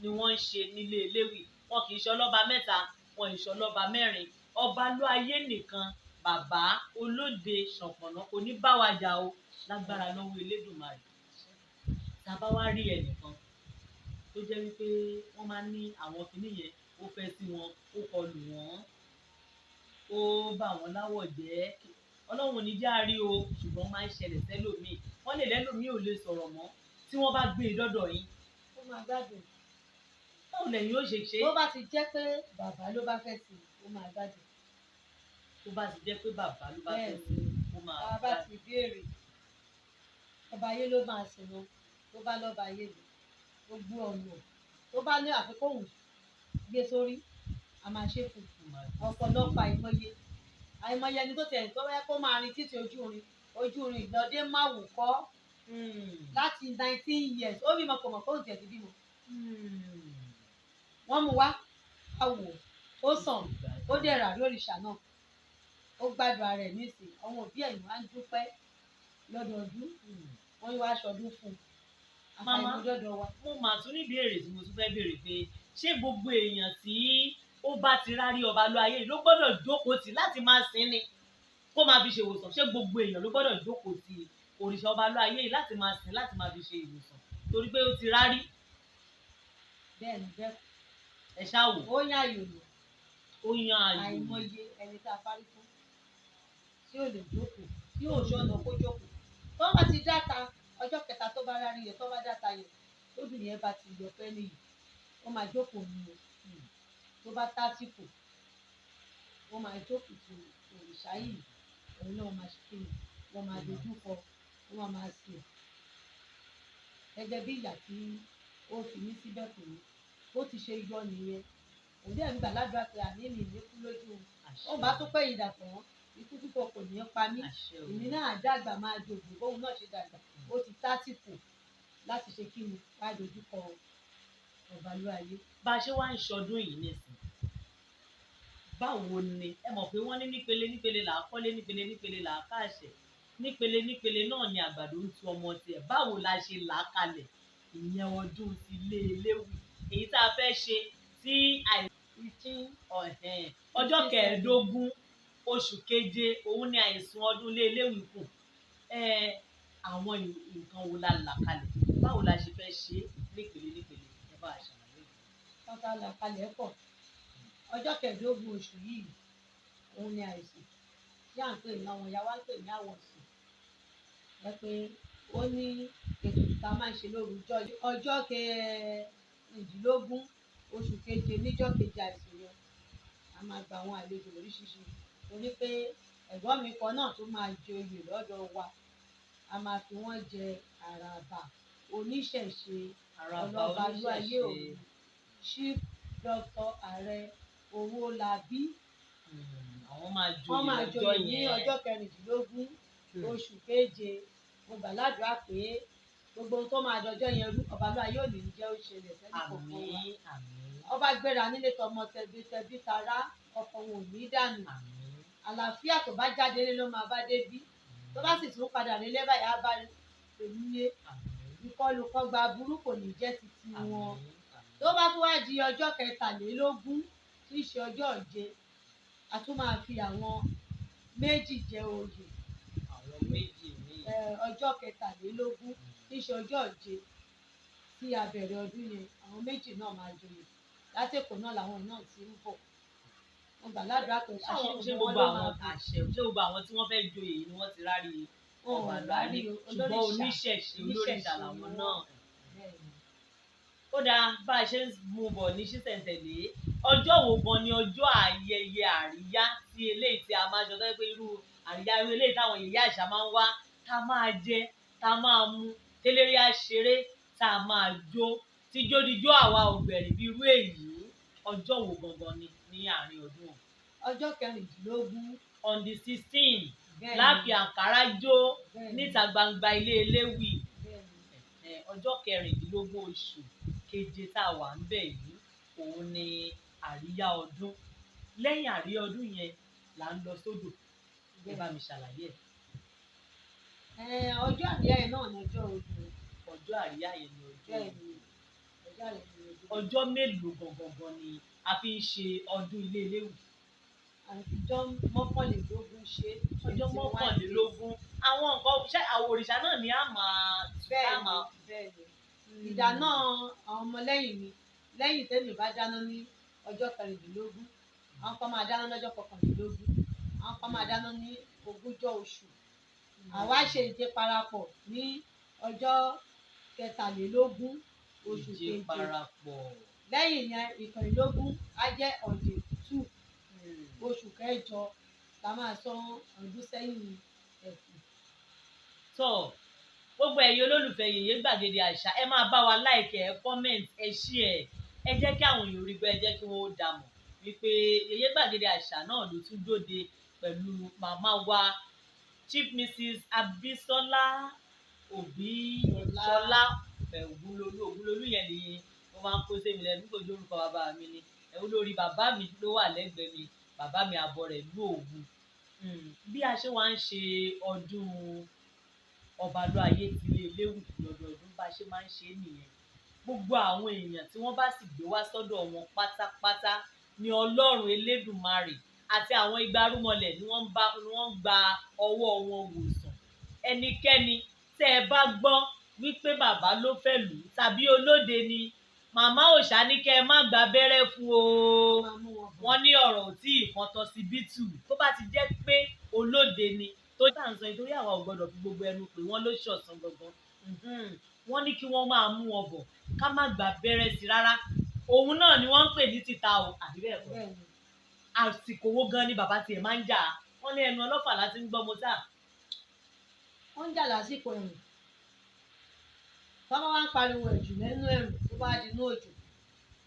ni wọ́n ń ṣe nílé Eléwì wọn kì í ṣe ọlọ́ba mẹ́ta wọn ì ṣe ọlọ́ba mẹ́rin Ọbalúayé nìkan bàbá olóde ṣọ̀pọ̀nà kò ní bá wa jà o lágbára lọ́wọ́ Elédùmarè tá a bá wá rí ẹnìkan tó jẹ́ wípé wọ́n máa ń ní àwọn kinní yẹn ó fẹ́ sí wọn ó kọlù wọ́n ó bà wọ́n láwọ̀ jẹ́. Ọlọ́run ò ní jẹ́ á rí o, ṣùgbọ́n máa ń ṣẹlẹ̀ sẹ́lòmíì. Wọ́n lè lẹ́lòmíì ò lè sọ̀rọ̀ mọ́ tí wọ́n bá gbé e dọ́dọ̀ yín. ó máa gbádùn. Báwo lẹ̀yin ó ṣe ṣe? tó bá ti jẹ́ pé bàbá ló bá fẹ́ sí i ó máa gbádùn. Tó bá ti jẹ́ pé bàbá ló bá fẹ́ sí ó máa bàbá bá ti béèrè ọba ayé ló máa sìn wọn tó bá lọ́ba ayé lò gbogbo ọ̀nà tó bá ní àfikún gbé sórí a máa ṣe fún ọ̀pọ̀lọpọ̀ àìmọye ẹni tó tẹ̀ tó yẹ kó máa rin títí ojú rin ìlọdé máwù kọ́ láti 19 years ó bímọ kò mọ̀ kó ń tẹ̀ sí bímọ. wọ́n mú wá àwò ó sàn ó dẹ̀ rà lóríṣà náà ó gbádùn ara ẹ̀ nísìnyí àwọn òbí ẹ̀yìn wá ń dúpẹ́ lọ́dọọdún wọ́n yóò wá aṣọdún fún un Màmá, àfàìmọ̀dọ́dọ̀ wa. mo mà tún ní ìbéèrè tí mo tún fẹ́ béèrè pé ṣé gbogbo èèyàn tí ó bá ti rárí Ọbaluaye ló gbọ́dọ̀ jókòó tì láti máa sìn ni kó máa fi ṣe ìwòsàn? Ṣé gbogbo èèyàn ló gbọ́dọ̀ jókòó tì òrìṣà Ọbaluaye láti máa sìn láti máa fi ṣe ìwòsàn torí pé ó ti rárí? bẹ́ẹ̀ ni bẹ́ẹ̀ Ẹ ṣáà wò ó yàn àyò lò ó yan àyè. àìmọye ẹni tá a parí fún tí ò lè jókòó tí ò ṣọ̀nà kó jókòó tó bá ti dáta ọjọ́ kẹta tó bá rárí yẹn tó bá dáta yẹn lóbìnrin yẹn bá ti yọ pẹ́ nìyí ó máa jókòó ní o tó bá tásìkò ó máa jókòó tó òrìṣà yìí òun náà máa ṣe kíni wọ́n máa dojú kọ wọ́n máa sè gẹ́gẹ́ bí ìyà tí ó fi ní síbẹ̀ pé ó ti ṣe yọ nìyẹn òun dẹ̀ ń gbà ládùúgbà pé àní mi ní kú lójú ó bá tó pẹ́ yìí dàpọ̀ ikú púpọ̀ kò ní pa mí èmi náà dàgbà máa dògbò bóun náà ṣe dàgbà ó ti tásìkò láti ṣe kíni wá dojú kọ Ọbaluaye. Bá a ṣe wá ń ṣọdún yìí nìsín báwo ni ẹ mọ̀ pé wọ́n ní nípele nípele là á kọ́lé nípele nípele là á káàṣẹ̀ nípele nípele náà ni àgbàdo ń tu ọmọ tiẹ̀. Báwo la ṣe là á kalẹ̀ ìyẹn ọdún ti lé eléwì èyí tá a fẹ́ ṣe sí ọjọ́ 15 oṣù keje òun ni àìsùn ọdún lé eléwì kù. Àwọn nǹkan wo la là kalẹ̀ báwo la ṣe fẹ́ ṣe nípele nípele ẹ bá a ṣàlàyé. tọ́ka là kalẹ̀ pọ̀ ọjọ́ 15 oṣù yìí òun ni àìsàn tí à ń pè ní àwọn ìyá wa ń pè ní àwọ̀sùn ẹ pé ó ní ètò tá a máa ń ṣe lóru ọjọ́ 15 oṣù keje níjọ́ keje àìsàn yẹn a máa gba àwọn àlejò oríṣiríṣi torí pé ẹ̀gbọ́n mi kan náà tó máa joyè lọ́dọ̀ wa a máa fi wọ́n jẹ àràbà oníṣẹ̀ṣe Ọbaluaye òun chief doctor ààrẹ Owólabí àwọn máa wọ́n joyè ní ọjọ́ 15 oṣù keje mo gbàládùá pé gbogbo ohun tó máa dọjọ́ yẹn rú Ọbaluaye ò ní jẹ́ ó ṣẹlẹ̀ sẹ́ni kọ̀ọ̀kan wa ọba gbéra nílé tọmọ tẹbí tará ọkàn wọn ò ní dànù àlàáfíà tó bá jáde lé ló máa bá débí tó bá sì tún padà nílé báyìí á bá nílé ìkọlù kọgbà burú kò ní jẹ́ titi wọn tó bá tún wá di ọjọ́ 23 tí í ṣe ọjọ́ ìje a tún máa fi àwọn méjì jẹ oyè ọjọ́ 23 tí í ṣe ọjọ́ ìje tí a bẹ̀rẹ̀ ọdún yẹn àwọn méjì náà máa joyè látẹ̀kọ̀ náà làwọn náà ti ń bọ̀ wọn gbà ládùúgbà pé ṣé gbogbo àwọn tí wọ́n fẹ́ joyè yìí ni wọ́n ti rárí Ọbaluaye ṣùgbọ́n oníṣẹ̀ṣe olórìṣà làwọn náà. Ó dáa bá a ṣe ń mú bọ̀ ní ṣísẹ̀ntẹ̀lé ọjọ́ wo gan ni ọjọ́ ayẹyẹ àríyá tí eléyìí tí a máa ṣe ọjọ́ pé irú àríyá irú eléyìí táwọn ìyá àṣà máa ń wá tá a máa jẹ tá a máa mu téléré àṣeré tá a máa jó tí jódijó àwa ògbẹ̀rì bí irú èyí ọjọ́ wo gangan ni ní àárín ọdún ọjọ́ 15 on the 16 láfi àǹkárá jó níta gbangba ilé eléwì ọjọ́ 16 oṣù keje tá a wà ń bẹ̀ yìí òun ni àríyá ọdún. Lẹ́yìn àríyá ọdún yẹn là ń lọ sódò ẹ bá mi ṣàlàyé ẹ̀. ọjọ́ àríyá yẹn náà ni ọjọ́ àríyá yẹn ni ọjọ́ mélòó gangan ni a fi ń ṣe ọdún ilé eléwì? ọjọ́ 21 ṣe. ọjọ́ 21 àwọn nǹkan ṣé àwọn òrìṣà náà ni a máa. bẹ́ẹ̀ni ìdáná àwọn ọmọlẹ́yìn mi lẹ́yìn tẹ́mi bá dáná ní ọjọ́ 15 àwọn kan máa dáná lọ́jọ́ kọkànlélógún, àwọn kan máa dáná ní ogúnjọ́ oṣù. Àwa ṣe ìje parapọ̀ ní ọjọ́ kẹtàlélógún oṣù keje. Lẹ́yìn yẹn ìkànlélógún á jẹ́ ọ̀dẹ̀ 2 oṣù kẹjọ la máa san ọdún sẹ́yìn ẹ̀sìn. Tọ́ gbogbo ẹ̀yin olólùfẹ́ Yèyé Gbàgede Àṣà, ẹ máa bá wa like, ẹ comment, ẹ share, ẹ jẹ́ kí àwọn èèyàn rí gbọ́, ẹ jẹ́ kí wọ́n dá mọ̀ wípé Yèyé Gbàgede Àṣà náà ló tún dóde pẹ̀lú màmá wa Chief Mrs. Abisola Obisola Ògúnlolú yẹn ni wọ́n máa ń kó sí mi lẹ́nu kó jẹ́ orúkọ bàbá mi ni olórí bàbá mi ló wà lẹ́gbẹ̀ẹ́ mi, bàbá mi àbọ̀ rẹ̀ lú Ògùn. Bí a ṣe wá ń ṣe ọdún Ọbaluaye ti ilé Eléwù lọ́dọọdún bá ṣe máa ń ṣe nìyẹn. Gbogbo àwọn èèyàn tí wọ́n bá sì gbé wá sọ́dọ̀ wọn pátápátá ni Ọlọ́run Elédùmarè àti àwọn igbarúmọlẹ̀ ni wọ́n gba ọwọ́ wọn wòsàn. Ẹnikẹ́ni tẹ́ ẹ bá gbọ́ wípé bàbá ló fẹ́ lù ú tàbí olóde ni, màmá òòṣà ní kẹ́ ẹ má gba abẹ́rẹ́ fún o. Wọ́n ní ọ̀rọ̀ ò tí ì kan tọsibítù tó bá ti jẹ́ pé olóde ni tó tà ń sọ nítorí àwa ò gbọdọ̀ fi gbogbo ẹnu pé wọ́n ló ṣọ̀sán gangan. Wọ́n ní kí wọ́n máa mú wọn bọ̀ ká má gba abẹ́rẹ́ sí rárá. Òun náà ni wọ́n ń pè ní títa o àbí bẹ́ẹ̀ kọ́. Àsìkò wo gan ni bàbá tiẹ̀ máa ń jà? Wọ́n ní ẹnu ọlọ́fà láti ń gbọ́ mọ́tà. Wọ́n ń jà lásìkò ẹ̀rùn. Tọ́mọ wá ń pariwo ẹ̀jù nínú ẹ̀rùn tó bá di inú òjò.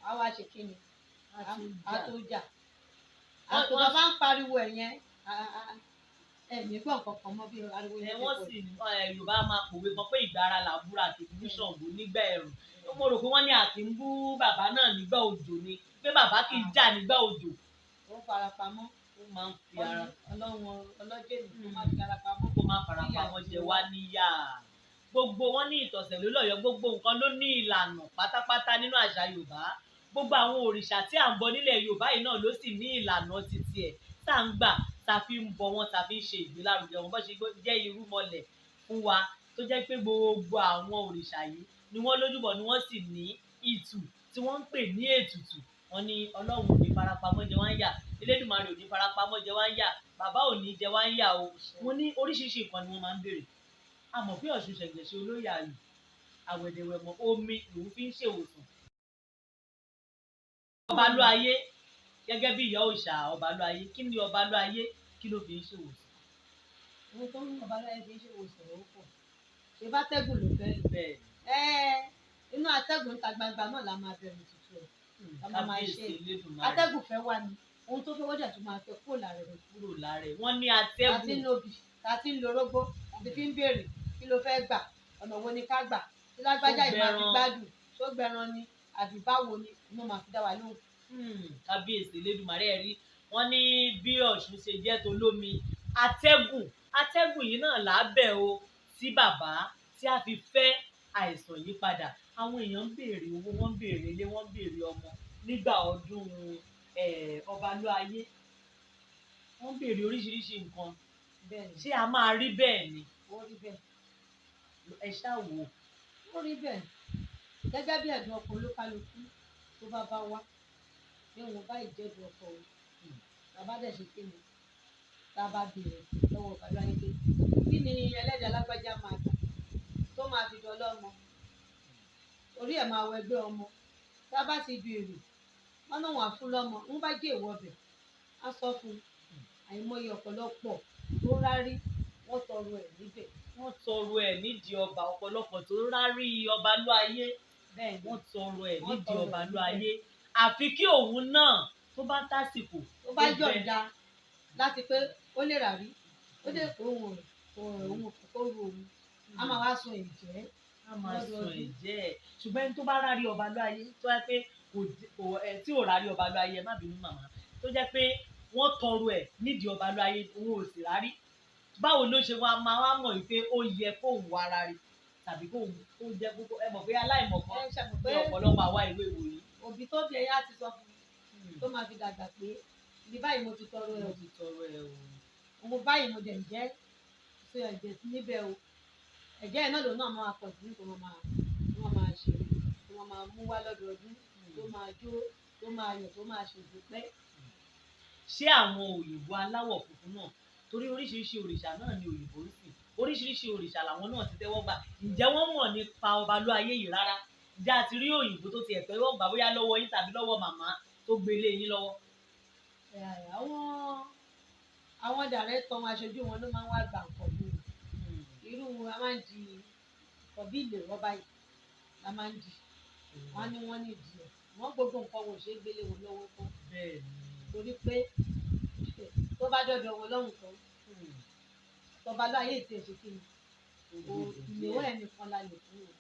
A wá ṣe kí ni? A tó jà. Àtò bàbá ń pariwo ẹ̀yẹn. Ẹ̀mí gbọ́ nǹkan kan mọ́ bí ariwo yẹn. Wọ́n sì Yorùbá máa pòwe kan pé ìgbà ara làbúrò àti ìbú Ṣàngó nígbà ẹ̀rùn. Mo rò pé wọ́n ní àti ń bú bàbá náà nígbà òjò ni pé bàbá kì í jà nígbà òjò. Ó fara pamọ́. Ó máa ń fi ara. Ọlọ́run ọlọ́jọ́ ènìyàn kó má fi ara pamọ́. Kó má fara pamọ́ jẹ wá níyà. Gbogbo wọn ní ìtọ̀sẹ̀ ló lọ́yọ̀, gbogbo nǹkan ló ní ìlànà pátápátá nínú àṣà Yorùbá. Gbogbo àwọn òrìṣà tí à ń bọ nílẹ̀ Yorùbá yìí náà ló sì ní ìlànà titi ẹ̀ tá ń gbà tá fi ń bọ wọn tá fi ń ṣe ìgbélárugẹ wọn bó ṣe jẹ́ irúmọlẹ̀ fún wa tó jẹ́ pé gbogbo àwọn òrìṣà yìí ni wọ́n lójúbọ ni wọ́n sì ní ìtù tí wọ́n ń pè ní ètùtù. Wọ́n ní Ọlọ́run ò ní farapamọ́ jẹ wá ń yà, Elédùmarè ò ní farapamọ́ jẹ wá ń yà, bàbá ò ní jẹ wá ń yà o. Wọ́n ní oríṣiríṣi nǹkan ni wọ́n máa ń béèrè. Àmọ́ bí Ọ̀ṣun ṣẹ̀ǹgẹ̀ ṣe olóyè ayò àwẹ̀dẹ̀wẹ̀mọ̀ omi lòun fi ń ṣèwòsàn. Ọbaluaye gẹ́gẹ́ bí ìyá òòṣà Ọbaluaye, kí ni Ọbaluaye kí ló fi ń ṣèwòsàn? Ohun tó ń Ọbaluaye fi ń ṣèwòsàn ó pọ̀. Ṣé bá tẹ́gùn ló fẹ́ lò? Bẹ́ẹ̀. Inú atẹ́gùn ta gbangba náà la máa bẹ̀rù tutù ẹ̀. La máa ṣe atẹ́gùn fẹ́ wá ni. Ohun tó fẹ́ wọ́n dẹ̀ tún máa fẹ́ kúrò lára rẹ̀. Wọ́n ní atẹ́gùn. Àti ń lo obì, àti ń lo orógbó, àti fi ń béèrè kí ló fẹ́ gbà, ọ̀nà wo ni ká gbà, tí lágbájá yìí máa fi gbádùn, tó gbẹran ni, àbí báwo ni inú máa fi dá wa lóhùn. Kábíyèsí Elédùmarè rí. Wọ́n ní bí Ọ̀ṣun ṣe jẹ́ tolómi atẹ́gùn yìí náà lábẹ́ o sí bàbá tí a fi fẹ́ àìsàn yí padà. Àwọn èèyàn ń béèrè owó, wọ́n ń béèrè ilé, wọ́n ń béèrè ọmọ nígbà ọdún Ọbaluaye. Wọ́n ń béèrè oríṣiríṣi nǹkan. Ṣé a máa rí bẹ́ẹ̀ ni? Ó rí bẹ́ẹ̀. Ẹ ṣáà wò. Ó rí bẹ́ẹ̀. Gẹ́gẹ́ bí ẹ̀dùn ọkàn olúkálukú tó bá wá ní wọn bá ìjẹ́dùn ọkọ̀ o. Bàbá dẹ̀ ṣe kí ni? Tá a bá béèrè lọ́wọ́ Ọbaluaye pé kí ni ẹlẹ́dàá lágbájá máa gbà tó máa fi dán lọ́mọ? Orí ẹ̀ máa wọ ẹgbẹ́ ọmọ. Tá a bá ti béèrè wọ́n náà wà fún lọ́mọ, ń bá jẹ́ ìwọ bẹ̀ á sọ fún àìmọye ọ̀pọ̀lọpọ̀ tó rárí wọ́n tọrọ ẹ̀ níbẹ̀. Wọ́n tọrọ ẹ̀ nídìí ọba, ọ̀pọ̀lọpọ̀ tó rárí Ọbaluaye. Bẹ́ẹ̀ wọ́n tọrọ ẹ̀ nídìí Ọbaluaye. Àfi kí òun náà tó bá tásìkò tó bá yọ̀ǹda láti pé ó lè rárí ó lè kó òun kó ru òun a máa wá sun ẹ̀jẹ̀. A máa sun ẹ̀jẹ̀. Ṣùgbọ́n ẹni tó bá rárí Ọbaluaye tó jẹ́ pé tí ò rárí Ọbaluaye má bínú màmá tó jẹ́ pé wọ́n tọrọ ẹ̀ nídìí Ọbaluaye òun ò sì rárí. Báwo ló ṣe máa wá mọ̀ wípé ó yẹ kóun wá rárí tàbí kóun jẹ́ kókó ẹ mọ̀ pé aláìmọ̀kan ní ọ̀pọ̀lọpọ̀ àwa ìwé ìwòyí. Òbí tó bí ẹyá ti sọ fún mi tó máa fi dàgbà pé ibi báyìí mo ti tọrọ ẹ o. Òun báyìí mo dẹ̀ jẹ́ ṣe ẹ̀jẹ̀ sí níbẹ̀ o. Ẹ̀jẹ̀ náà lòun náà máa pọ̀ sí nípa wọ́n máa ṣe wọ́n máa mú wá lọ́dọọdún tó máa jó tó máa yọ̀ tó máa ṣèdúpẹ́. ṣé àwọn òyìnbó aláwọ̀ funfun náà, torí oríṣiríṣi òrìṣà náà ni òyìnbó ń sìn, oríṣiríṣi òrìṣà làwọn náà ti tẹ́wọ́ gbà, ǹjẹ́ wọ́n mọ̀ nípa Obaluaye yìí rárá? Ǹjẹ́ a ti rí òyìnbó tó ti tẹ́wọ́ gbà bóyá lọ́wọ́ yín tàbí lọ́wọ́ màmá tó gbélé yín lọ́wọ́? Àwọn dàrẹ́tọ̀ wọn, aṣojú wọn ló máa ń wá gbà nǹkan bí irú a máa ń di nǹkan bí ilé rọ́bà yìí la máa ń di, wọ́n ní wọ́n ní ìdí ẹ̀, wọ́n gbogbo nǹkan wọn ò ṣe é gbélé wọn lọ́wọ́ tán, torí pé tó bá dọ̀dọ̀ wọn lọ́hùn tán Obaluaye ti ẹ̀ ṣe kí ni ìléwọ́ ẹ̀ nìkan la lè fún wọn,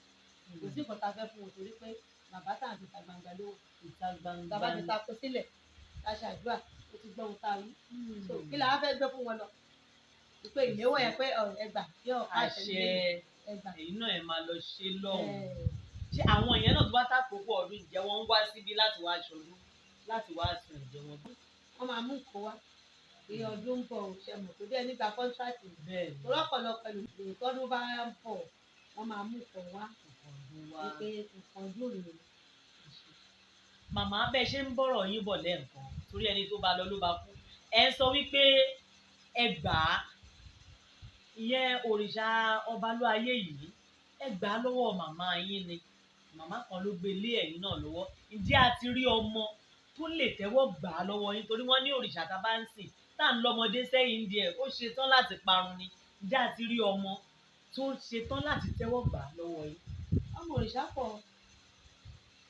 kò sí nǹkan tá a fẹ́ fún wọn, torí pé bàbá tá à ń fi ta gbangba lówó tá a bá ti ta kó sílẹ̀ tá a ṣàdúrà ó ti gbọ́ ohun tá a wí, kí la wá fẹ́ gbé fún wọn lọ pé ìléwọ́ yẹn pé ẹgbà yóò àṣẹ èyí náà ẹ máa lọ ṣe lọ́hùn. Ṣé àwọn èèyàn náà tó bá tàkókò ọdún ìjẹ́ wọ́n ń wá síbí láti wá ṣọdún láti wá sùn ìjẹ́ wọn? Wọ́n máa mú nǹkan wá bí ọdún ń bọ̀ ṣe mọ̀ tó bí ẹni gba kọ́ńtrátì tó lọ́pọ̀lọpọ̀ ẹlòmíràn tọ́dún bá ń bọ̀ wọ́n máa mú nǹkan wá pé nǹkan dùn rèé. Màmá bẹ́ẹ̀ ṣe ń bọ̀rọ̀ yín bọ̀ lẹ́ẹ̀kan torí ẹni tó bá lọ ló bá kú, ẹ sọ wípé ẹ gbà á, ìyẹn òrìṣà Obaluaye yìí ẹ gbà á lọ́wọ́ màmá yín ni, màmá kan ló gbé lé ẹ̀yin náà lọ́wọ́, ǹjẹ́ a ti rí ọmọ tó lè tẹ́wọ́ gbà á lọ́wọ́ yín? Torí wọ́n ní òrìṣà tá a bá ń sìn tá à ń lọ́mọdé sẹ́yìn díẹ̀ ó ṣetán láti parun ni, ǹjẹ́ a ti rí ọmọ tó ṣetán láti tẹ́wọ́ gbà á lọ́wọ́ yín? Ọmọ òrìṣà pọ̀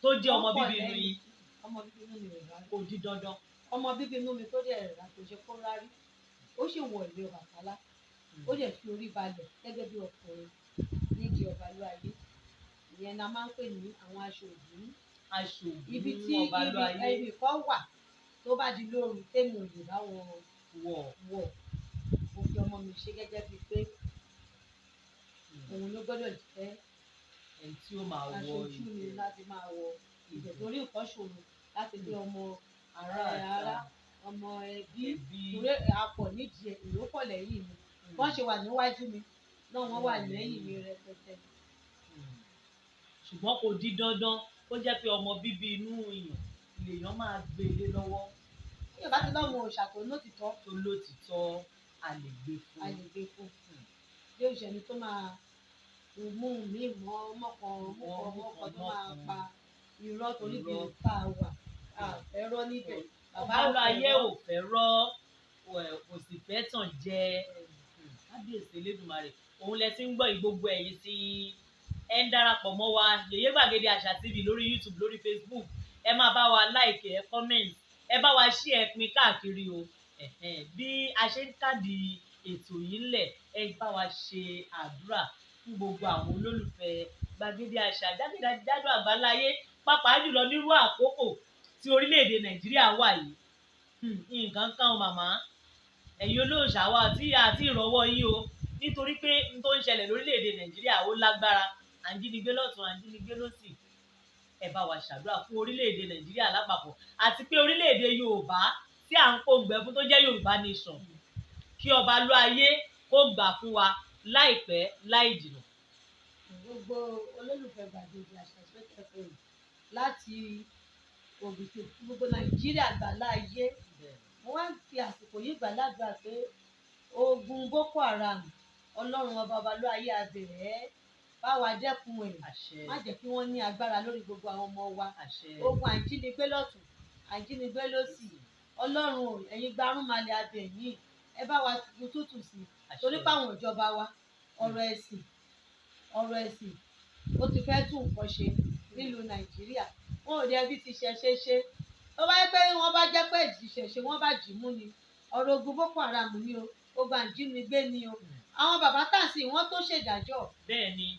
tó jẹ́ ọmọ bíbí inú yín? Ọmọ bíbí inú mi rẹ̀ rà kò di dandan. Ọmọ bíbí inú mi tó dẹ̀ rà kò ṣe kó rárí, ó sì wọ ìlú Ọbàtálá, ó dẹ̀ fi orí balẹ̀ gẹ́gẹ́ bí ọkùnrin nídìí Obaluaye, ìyẹn la máa ń pè ní àwọn aṣòògùn. Ibi tí ibi kan wà tó bá di lóru tèmi ò lè bá wọn wọ̀, mo fi ọmọ mi ṣe gẹ́gẹ́ bíi pé òun ló gbọ́dọ̀ jẹ́ ẹni tí ó máa wọ aṣojú mi láti máa wọ ibẹ̀, torí nǹkan ṣòro láti gbé ọmọ ará ọmọ ẹbí torí apọ̀ nídìí ẹ̀ èrò pọ̀ lẹ́yìn mi, wọ́n ṣe wà níwájú mi náà wọ́n wà lẹ́yìn mi rẹpẹtẹ. Ṣùgbọ́n kò di dandan kó jẹ́ pé ọmọ bíbí inú èèyàn lèèyàn máa gbé lé lọ́wọ́. Bí Yorùbá ti lọ́mọ òòṣà tó lótìtọ́ a lè gbé fún. Bí òṣèlú tó máa mú mi mọ́ mọ́kàn tó máa pa irọ́ torí bí ká wà àfẹ́rọ́ níbẹ̀. Obaluaye ò fẹ́ rọ́ kò sì fẹ́ tàn jẹ, kábíyèsí Elédùmarè, òun lẹ ti ń gbọ́ gbogbo ẹ̀yin tí ẹ ń darapọ̀ mọ́ wa Yèyé Gbàgede Àṣà TV lórí YouTube, lórí Facebook, ẹ máa bá wa like, ẹ comment, ẹ bá wa share, ẹ pín káàkiri o. Bí a ṣe ń kádì ètò yìí ńlẹ̀, ẹ bá wa ṣe àdúrà fún gbogbo àwọn olólùfẹ́ Gbàgede Àṣà jákèjádò àgbáláyé, pàápàá jùlọ nírú àkókò tí orílẹ̀-èdè Nàìjíríà wà yìí. Nǹkan kan màmá, ẹ̀yin olóòṣà wa àti ìrọ̀wọ́ yín o, nítorí pé n tó ń ṣẹlẹ̀ lórílẹ̀-èdè Nàìjíríà ó lágbára, à ń jínigbé lọ́tùn, à ń jínigbé lósì. Ẹ bá wa ṣàdúrà fún orílẹ̀-èdè Nàìjíríà lápapọ̀ àti pé orílẹ̀-èdè Yorùbá tí à ń pòǹgbẹ fún tó jẹ́ Yorùbá nation, kí Obaluaye kó gbà fún wa láìpẹ́ láì jìnnà. Gbogbo olólùfẹ́ Gbàgede Àṣà fẹ́ láti òbítò gbogbo Nàìjíríà àgbáláyé, mo wá ń fi àsìkò yìí gbàdúrà pé ogun Boko Haram Ọlọ́run ọba Obaluaye abẹ̀rẹ̀ bá wa dẹ́kun ẹ̀, má jẹ́ kí wọ́n ní agbára lórí gbogbo àwọn ọmọ wa. Ogun àjínigbé lọ́tùn àjínigbé lósì, Ọlọ́run ẹ̀yin gbarúmalẹ̀ abẹ̀yìn, ẹ bá wa tútù sí torí páwọn ìjọba wa ọ̀rọ̀ ẹ̀sìn ó ti fẹ́ tún nǹkan ṣe nílùú Nàìjíríà, wọn ò dẹ̀ bí ti ṣe tó bá yẹ pé wọ́n bá jẹ́ pé ìṣẹ̀ṣe wọ́n bá dì mú ni, ọ̀rọ̀ ogun Boko Haram ni o, ogun àjínigbé ni o, àwọn bàbá tàǹsì wọ́n tó ṣèdájọ́,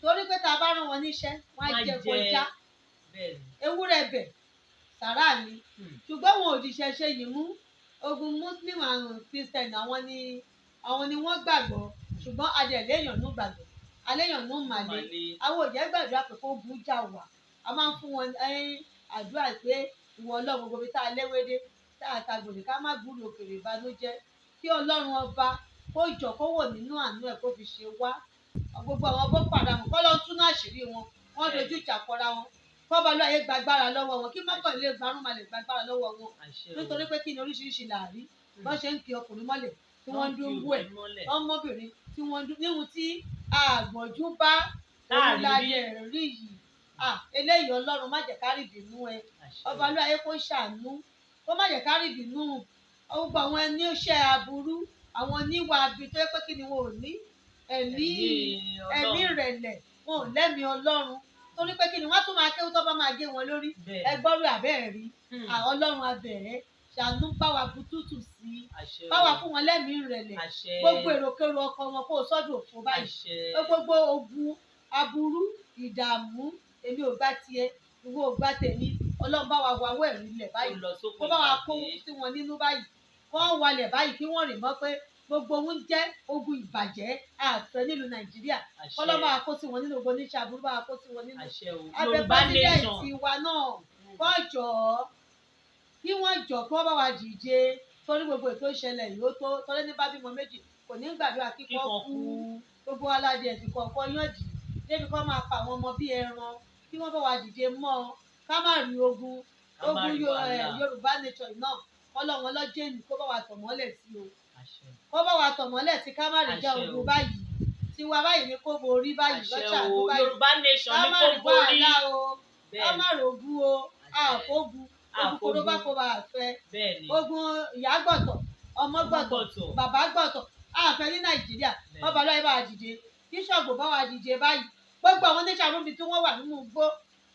torí pé tá a bá rán wọn níṣẹ́ wọ́n á jẹ kọjá, ewúrẹ́ bẹ̀ sàrà ni, ṣùgbọ́n wọn ò di ṣẹṣẹ yìí mú. Ogun Muslim àrùn Christian àwọn ni wọ́n gbàgbọ́, ṣùgbọ́n adẹ̀léèyàn ló gbàgbọ́, aléèyàn ló màlẹ́, àwọn òjẹ́ gbàdúrà pé kó bú jà wá, a máa ń fún wọn àdúrà pé ìwọ Ọlọ́run gbogbo bí tá a léwédé tá a ta gbòdì ká má gbúrò òkèrè ìbànújẹ́, kí Ọlọ́run ọba kó jọ kó wò nínú àánú ẹ̀ kó fi ṣe wá. Gbogbo àwọn Boko Haram kọ́ ló ń tún àṣírí wọn, wọ́n dojú ìjà kọra wọn, k'Ọbalúayé gbàgbára lọ́wọ́ wọn kí mọ́kànlé gbárùnmalẹ̀ gbàgbára lọ́wọ́ wọn àṣẹ o. nítorí pé kí ni oríṣiríṣi là rí wọ́n ṣe ń kí ọkùnrin mọ́lẹ̀ tí wọ́n ń dún bú ẹ̀ ọmọbìnrin tí wọ́n ń dún níhun tí àgbọ̀njú bá orílẹ̀-ayé rí yìí eléyìí Ọlọ́run má jẹ́ ká rí ìbínú ẹ Ọbalúayé kó ṣàánú kó má jẹ́ ká rí ìbínú gbogbo àwọn ẹni iṣẹ́ aburú àwọn oníwà abi tó yẹ pé kí ni wọn ò ní ẹ̀mí ìrẹ̀lẹ̀ wọn ò lẹ́mìí Ọlọ́run torí pé kí ni wọ́n tún máa kéwú tó bá máa gé wọn lórí ẹgbọ́rú àbẹ́ẹ̀rí Ọlọ́run abẹ̀rẹ̀ ṣàánú báwa bùtútù sí báwa fún wọn lẹ́mìí ìrẹ̀lẹ̀ gbogbo èròkèrò ọkọ wọn kó o sọ́dọ̀ òfò báyìí gbogbo ogun aburú ìdààmú èmi ò gbà tiẹ̀ ìwọ ò gbà tèmi Ọlọ́run bá wa wáwọ́ ẹ̀rí lẹ̀ báyìí kó bá wa kó sí wọn nínú báyìí kó walẹ̀ báyìí kí wọ́n rìn mọ́ pé gbogbo ohun jẹ́ ogun ìbàjẹ́ àfẹ́ nílùú Nàìjíríà kọ́lọ́ bá wa kó sí wọn nínú ogun oníṣẹ́ aburú bá wa kó sí wọn nínú abẹ́ pẹ́sidẹ̀ntì wa náà kọ́ jọ̀ọ́ kí wọ́n jọ̀ kí wọ́n bá wa dìde torí gbogbo ètò ìṣẹ̀lẹ̀ yìí ó tó torí ní bá bímọ méjì kò ní gbàdúrà kíkọ́ kú gbogbo aládìẹ ẹ̀sìn kọ̀ọ̀kan yànjú débi kọ́ máa pa àwọn ọmọ bíi ẹran kí wọ́n bá wa dìde mọ́ ọ ká má rí ogun Yorùbá nation náà Ọlọ́run ọlọ́jẹ́ ní kó bá wa tọ̀ mọ́lẹ̀ sí o kó bá wa tọ̀ mọ́lẹ̀ sí ká má rí jẹ́ ogun báyìí tiwa báyìí ni kó borí báyìí lọ́ṣà tó báyìí Yorùbá nation ká ni má kó rí borí wàhálà o ká má rògùn o àfógun ogun kóró bá kó bá fẹ́ ogun ìyá gbọ̀tọ̀ ọmọ gbọ̀tọ̀ bàbá gbọ̀tọ̀ àfẹ́ ní Nàìjíríà Ọbalúayé bá wa dìde kí Ṣàngó bá wa dìde báyìí gbogbo àwọn oníṣẹ́ àbúrò tí wọ́n wà nínú igbó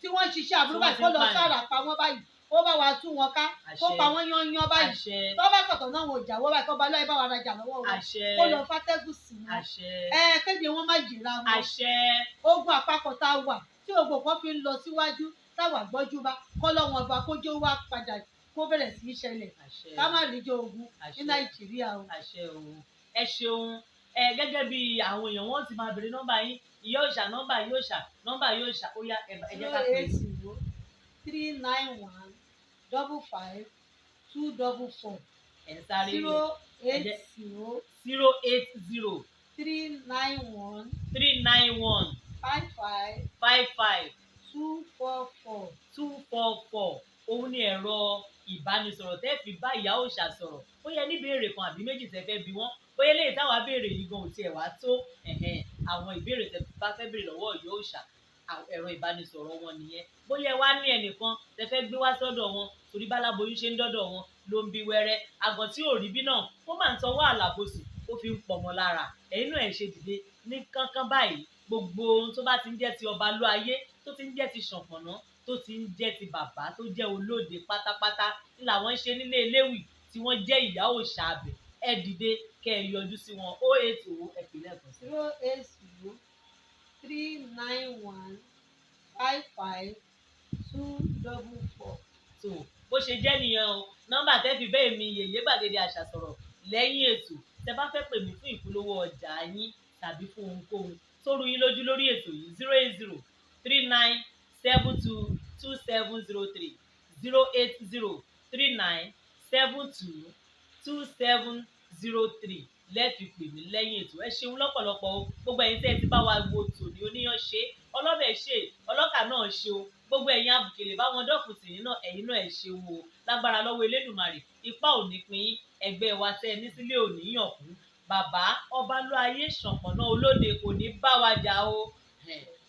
tí wọ́n ń ṣiṣẹ́ àbúrò báyìí kó lọ sára pa wọ́n báyìí ó bá wa tú wọn ká kó pa wọ́n yányán báyìí tó bá kọ̀tọ̀ náà wọn ò jáwọ́ báyìí Ọbalúayé bá wa rajà lọ́wọ́ wọn kó lọ fátẹ́gùn sí wọn kéde wọn má jìra wọn ogun àpapọ̀ tá a wà tí gbogbo kan fi ń lọ síwájú táwa gbọ́jú bá kọ́ lọ́wọ́n ọba kójó wá padà kó bẹ̀rẹ̀ sí í ṣẹlẹ̀ ká má rí jọ ogun ní Nàìjíríà o. ẹ ṣeun gẹ́gẹ́ bí àwọn èèyàn wọn ti máa bèrè nọ́mbà yín ìyá òòṣà nọ́mbà yóò ṣà ó yá ẹ jẹ́ ká pè é. 08039155244 ẹ̀ ń sáré 080 391 55 244 244 òun ni ẹ̀rọ ìbánisọ̀rọ̀ tẹ́ fi bá ìyá òòṣà sọ̀rọ̀ ó yẹ ní béèrè kan àbí méjì tẹ́ fẹ́ bi wọ́n bóyá lè táwa béèrè yìí gan ò tiẹ̀ wá tó àwọn ìbéèrè tẹ́ bá fẹ́ béèrè lọ́wọ́ ìyá òòṣà ẹ̀rọ ìbánisọ̀rọ̀ wọn nìyẹn bóyá wá ní ẹnìkan tẹ́ fẹ́ gbé wá sọ́dọ̀ wọn torí báláboyún ṣe ń dọ́dọ̀ wọn ló ń bí wẹ́rẹ́ àgàn tí ò rí bí náà ó máa ń tọwọ́ àlàbòsùn ó fi ń pọ̀mọ́ lára ẹ̀yin náà ẹ̀ ṣe dìde ní kánkán báyìí gbogbo ohun tó bá ti ń jẹ́ ti Ọbalúayé tó ti ń jẹ́ ti Ṣànpọ̀nná tó ti ń jẹ́ ti bàbá tó jẹ́ olóde pátápátá ní làwọn ń ṣe nílé eléwì tí wọ́n jẹ́ ìyá òòṣà abẹ ẹ dìde kẹ́ ẹ yọjú sí wọn 080 ẹ pè lẹ́ẹ̀kan sí 08039155244. so bó ṣe jẹ́ nìyẹn o nọ́mbà tẹ́ fi bẹ́ẹ̀ mi Yèyé Gbàgede Àṣà sọ̀rọ̀ lẹ́yìn ètò tẹ́ bá fẹ́ pè mí fún ìpolówó ọjà yín tàbí fún ohunkóhun tó rú yín lójú lórí ètò yìí 08039722703 08039722703 lẹ́ẹ̀fi pè mí lẹ́yìn ètò ẹ ṣeun lọ́pọ̀lọpọ̀ o gbogbo ẹ̀yin tẹ́ ẹ ti bá wa wo tòní oníyàn ṣe ọlọ́bẹ̀ ṣe ọlọ́kà náà ṣe o gbogbo ẹ̀yin abùkèlè báwọn dọ́ọ̀fù tìyín náà ẹ̀yin náà ẹ̀ ṣeun o lágbára lọ́wọ́ Elédùmarè ipá ò ní pín ẹgbẹ́ wa tẹ́ ẹ ní sílé ò ní yàn kú bàbá Ọbalúayé Ṣànpọ̀nná olóde kò ní bá wa jà o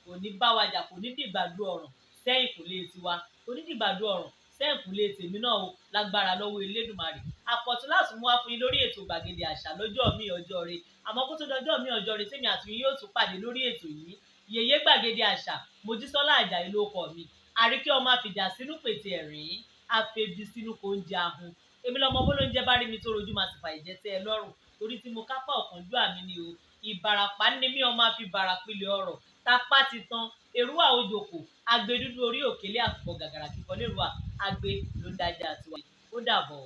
kò ní bá wa jà kò ní dìgbàdo ọ̀ràn sẹ́yìn kò lè tiwa kò ní dìgbàdo ọ̀ràn sẹ́yìn kò lè tèmi náà o lágbára lọ́wọ́ Elédùmarè àpọ̀tún láti mú wá fún yín lórí ètò Gbàgede Àṣà lọ́jọ́ mi ọjọ́ rẹ àmọ́ kó tó dọjọ́ mi ọjọ́ rẹ tèmi àti yín yóò tún pàdé lórí ètò yìí Yèyé Gbàgede Àṣà Mojísọ́lá Àjàyí ló kọ mi àríkẹ́ ọmọ àfìjà sínú pètè ẹ̀rín àfẹ́bí sínú kò ń jẹ ahun èmi lọmọ bó ló ń jẹ bá rí mi tó rojú máa sì fà ìjẹ tẹ́ ẹ lọ́rùn torí tí mo kápá ọ̀kánjú àmì ni o Ìbàràpá ni mí ọmọ àfi bàràpìlẹ̀ ọ̀rọ̀ tapá ti tán èrúwà òjòkó agbe dúdú orí òkèlè àkùkọ gàgàrà kíkọ lérúwà agbe ló ń dájà tiwa ó dàbọ̀.